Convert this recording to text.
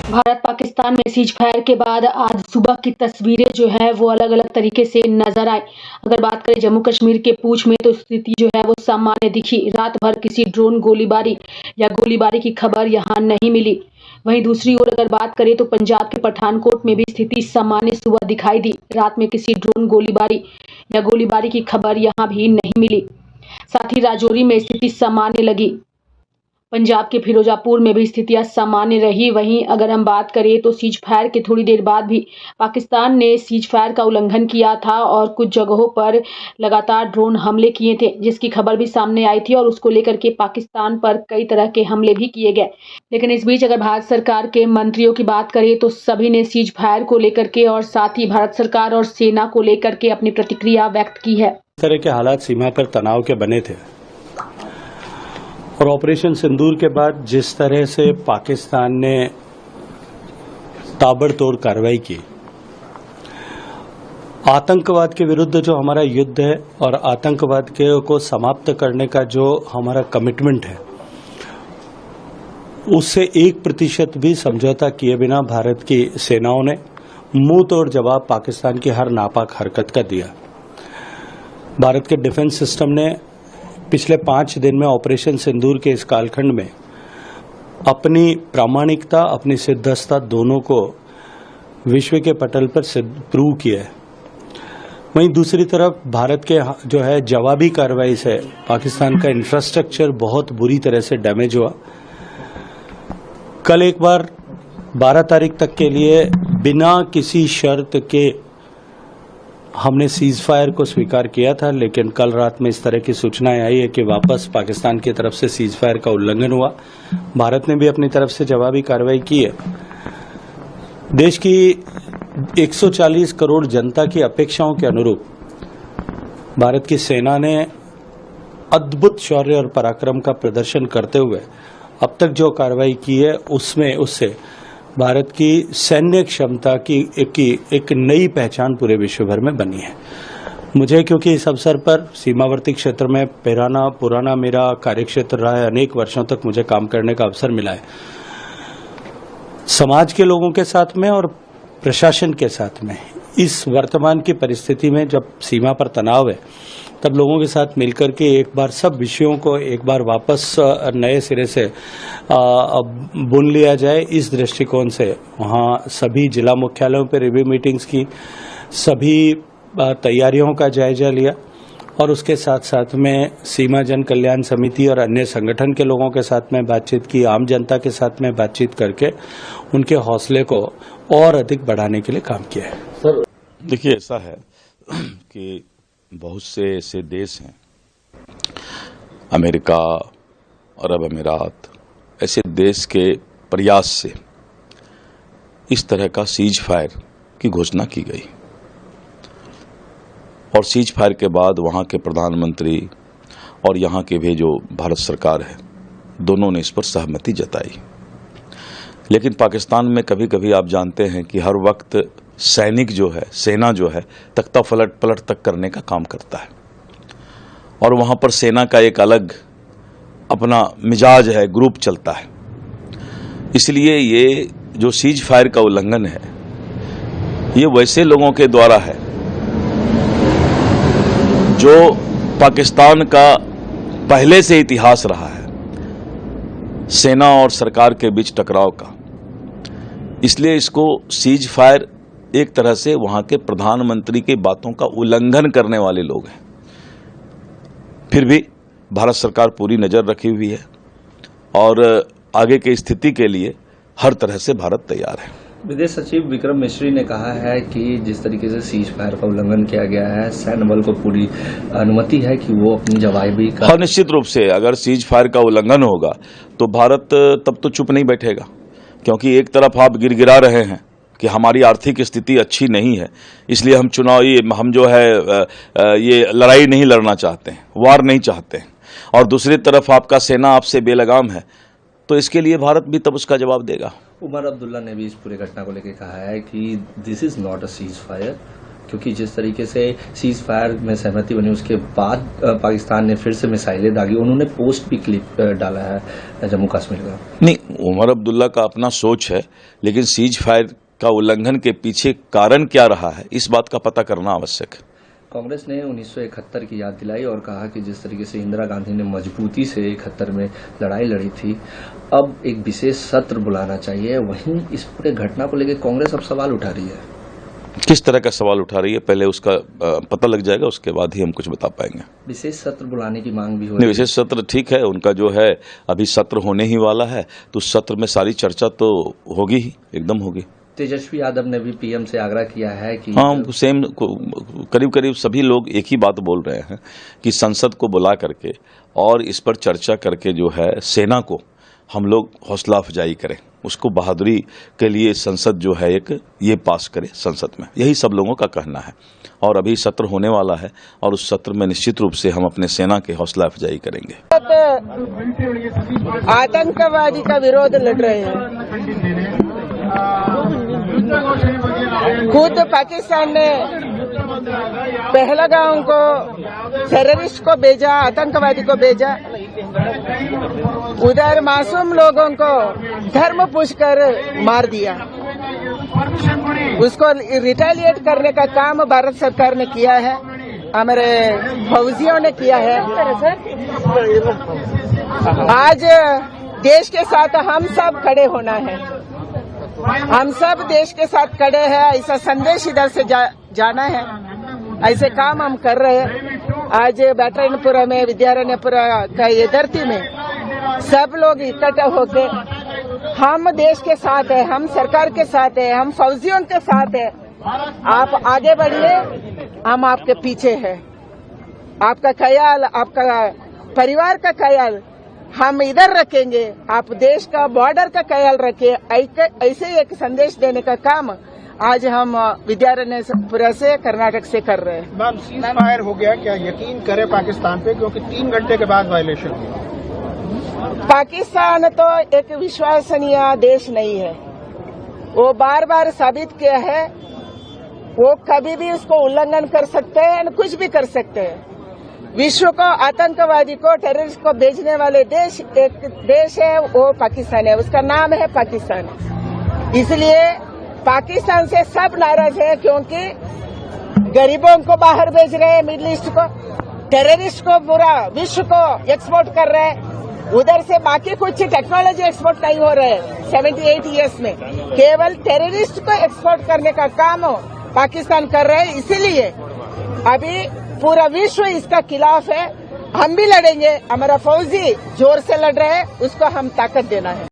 भारत पाकिस्तान में cease fire के बाद आज सुबह की तस्वीरें जो है वो अलग अलग तरीके से नजर आई। अगर बात करें जम्मू कश्मीर के पूंछ में तो स्थिति जो है वो सामान्य दिखी। रात भर किसी ड्रोन गोलीबारी या गोलीबारी की खबर यहां नहीं मिली। वहीं दूसरी ओर अगर बात करें तो पंजाब के पठानकोट में भी स्थिति सामान्य सुबह दिखाई दी। रात में किसी ड्रोन गोलीबारी या गोलीबारी की खबर यहां भी नहीं मिली। साथ ही राजौरी में स्थिति सामान्य लगी। पंजाब के फिरोजापुर में भी स्थितियां सामान्य रही। वहीं अगर हम बात करें तो सीज फायर के थोड़ी देर बाद भी पाकिस्तान ने सीज फायर का उल्लंघन किया था और कुछ जगहों पर लगातार ड्रोन हमले किए थे, जिसकी खबर भी सामने आई थी और उसको लेकर के पाकिस्तान पर कई तरह के हमले भी किए गए। लेकिन इस बीच अगर भारत सरकार के मंत्रियों की बात करें तो सभी ने सीज फायर को लेकर के और साथ ही भारत सरकार और सेना को लेकर के अपनी प्रतिक्रिया व्यक्त की है। इस तरह के हालात सीमा पर तनाव के बने थे और ऑपरेशन सिंदूर के बाद जिस तरह से पाकिस्तान ने ताबड़तोड़ कार्रवाई की, आतंकवाद के विरुद्ध जो हमारा युद्ध है और आतंकवाद को समाप्त करने का जो हमारा कमिटमेंट है, उससे 1% भी समझौता किए बिना भारत की सेनाओं ने मुंह तोड़ जवाब पाकिस्तान की हर नापाक हरकत का दिया। भारत के डिफेंस सिस्टम ने पिछले 5 दिन में ऑपरेशन सिंदूर के इस कालखंड में अपनी प्रामाणिकता, अपनी सिद्धस्ता दोनों को विश्व के पटल पर प्रूव किया है। वहीं दूसरी तरफ भारत के जो है जवाबी कार्रवाई से पाकिस्तान का इंफ्रास्ट्रक्चर बहुत बुरी तरह से डैमेज हुआ। कल एक बार 12 तारीख तक के लिए बिना किसी शर्त के हमने सीज फायर को स्वीकार किया था, लेकिन कल रात में इस तरह की सूचनाएं आई है कि वापस पाकिस्तान की तरफ से सीज फायर का उल्लंघन हुआ। भारत ने भी अपनी तरफ से जवाबी कार्रवाई की है। देश की 140 करोड़ जनता की अपेक्षाओं के अनुरूप भारत की सेना ने अद्भुत शौर्य और पराक्रम का प्रदर्शन करते हुए अब तक जो कार्रवाई की है उससे भारत की सैन्य क्षमता की एक नई पहचान पूरे विश्व भर में बनी है। मुझे क्योंकि इस अवसर पर सीमावर्ती क्षेत्र में पुराना मेरा कार्यक्षेत्र रहा है, अनेक वर्षों तक मुझे काम करने का अवसर मिला है। समाज के लोगों के साथ में और प्रशासन के साथ में इस वर्तमान की परिस्थिति में जब सीमा पर तनाव है, तब लोगों के साथ मिलकर के एक बार सब विषयों को एक बार वापस नए सिरे से बुन लिया जाए, इस दृष्टिकोण से वहाँ सभी जिला मुख्यालयों पर रिव्यू मीटिंग्स की, सभी तैयारियों का जायजा लिया और उसके साथ साथ में सीमा जन कल्याण समिति और अन्य संगठन के लोगों के साथ में बातचीत की, आम जनता के साथ में बातचीत करके उनके हौसले को और अधिक बढ़ाने के लिए काम किया है। सर देखिए, ऐसा है कि बहुत से ऐसे देश हैं, अमेरिका, अरब अमीरात, ऐसे देश के प्रयास से इस तरह का सीज फायर की घोषणा की गई और सीज फायर के बाद वहाँ के प्रधानमंत्री और यहाँ के भी जो भारत सरकार है, दोनों ने इस पर सहमति जताई। लेकिन पाकिस्तान में कभी कभी आप जानते हैं कि हर वक्त सैनिक जो है, सेना जो है, तख्ता पलट तक करने का काम करता है और वहाँ पर सेना का एक अलग अपना मिजाज है, ग्रुप चलता है। इसलिए ये जो सीज फायर का उल्लंघन है, ये वैसे लोगों के द्वारा है जो पाकिस्तान का पहले से इतिहास रहा है सेना और सरकार के बीच टकराव का। इसलिए इसको सीज फायर एक तरह से वहां के प्रधानमंत्री की बातों का उल्लंघन करने वाले लोग हैं। फिर भी भारत सरकार पूरी नजर रखी हुई है और आगे की स्थिति के लिए हर तरह से भारत तैयार है। विदेश सचिव विक्रम मिश्री ने कहा है कि जिस तरीके से सीज फायर का उल्लंघन किया गया है, सैन्य बल को पूरी अनुमति है कि वो अपनी जवाबी का। हाँ, निश्चित रूप से अगर सीज फायर का उल्लंघन होगा तो भारत तब तो चुप नहीं बैठेगा, क्योंकि एक तरफ आप गिरगिरा रहे हैं कि हमारी आर्थिक स्थिति अच्छी नहीं है, इसलिए हम जो है ये लड़ाई नहीं लड़ना चाहते हैं, वार नहीं चाहते हैं, और दूसरी तरफ आपका सेना आपसे बेलगाम है, तो इसके लिए भारत भी तब उसका जवाब देगा। उमर अब्दुल्ला ने भी इस पूरी घटना को लेकर कहा है कि this is not a cease fire, क्योंकि जिस तरीके से सीज फायर में सहमति बनी उसके बाद पाकिस्तान ने फिर से मिसाइलें दागी। उन्होंने पोस्ट भी क्लिप डाला है जम्मू कश्मीर का। नहीं, उमर अब्दुल्ला का अपना सोच है, लेकिन सीज फायर का उल्लंघन के पीछे कारण क्या रहा है, इस बात का पता करना आवश्यक है। कांग्रेस ने 1971 की याद दिलाई और कहा कि जिस तरीके से इंदिरा गांधी ने मजबूती से 71 में लड़ाई लड़ी थी, अब एक विशेष सत्र बुलाना चाहिए। वहीं इस पूरे घटना को लेकर कांग्रेस अब सवाल उठा रही है। किस तरह का सवाल उठा रही है, पहले उसका पता लग जाएगा, उसके बाद ही हम कुछ बता पाएंगे। विशेष सत्र बुलाने की मांग भी हो रही है। विशेष सत्र ठीक है, उनका जो है अभी सत्र होने ही वाला है, तो उस सत्र में सारी चर्चा तो होगी ही, एकदम होगी। तेजस्वी यादव ने भी पीएम से आग्रह किया है कि सेम करीब करीब सभी लोग एक ही बात बोल रहे हैं कि संसद को बुला करके और इस पर चर्चा करके जो है सेना को हम लोग हौसला अफजाई करें, उसको बहादुरी के लिए संसद जो है एक ये पास करे संसद में, यही सब लोगों का कहना है। और अभी सत्र होने वाला है और उस सत्र में निश्चित रूप से हम अपने सेना के हौसला अफजाई करेंगे। आतंकवादी का विरोध लड़ रहे हैं। खुद पाकिस्तान ने पहलगाम को टेररिस्ट को भेजा, आतंकवादी को भेजा, उधर मासूम लोगों को धर्म पूछकर मार दिया। उसको रिटेलिएट करने का काम भारत सरकार ने किया है, हमारे फौजियों ने किया है। आज देश के साथ हम सब खड़े होना है, हम सब देश के साथ खड़े हैं, ऐसा संदेश इधर से जाना है। ऐसे काम हम कर रहे हैं। आज बैटरायनपुरा में, विद्यारण्यपुरा का ये धरती में सब लोग इकट्ठा होकर हम देश के साथ है, हम सरकार के साथ है, हम फौजियों के साथ है। आप आगे बढ़िए, हम आपके पीछे हैं। आपका ख्याल, आपका परिवार का ख्याल हम इधर रखेंगे, आप देश का बॉर्डर का ख्याल रखें। ऐसे ही एक संदेश देने का काम आज हम विद्यारण्यपुरा से, कर्नाटक से कर रहे हैं। मैम, सीज फायर हो गया, क्या यकीन करे पाकिस्तान पे, क्योंकि 3 घंटे के बाद वायलेशन हुआ। पाकिस्तान तो एक विश्वसनीय देश नहीं है, वो बार बार साबित किया है। वो कभी भी उसको उल्लंघन कर सकते हैं और कुछ भी कर सकते हैं। विश्व को आतंकवादी को, टेररिस्ट को भेजने वाले देश एक देश है, वो पाकिस्तान है, उसका नाम है पाकिस्तान। इसलिए पाकिस्तान से सब नाराज है, क्योंकि गरीबों को बाहर भेज रहे हैं, मिडिल ईस्ट को, टेररिस्ट को पूरा विश्व को एक्सपोर्ट कर रहे हैं। उधर से बाकी कुछ टेक्नोलॉजी एक्सपोर्ट नहीं हो रहे हैं 78 ईयर्स में, केवल टेररिस्ट को एक्सपोर्ट करने का काम पाकिस्तान कर रहे हैं। इसीलिए अभी पूरा विश्व इसका खिलाफ है। हम भी लड़ेंगे, हमारा फौजी जोर से लड़ रहे हैं, उसको हम ताकत देना है।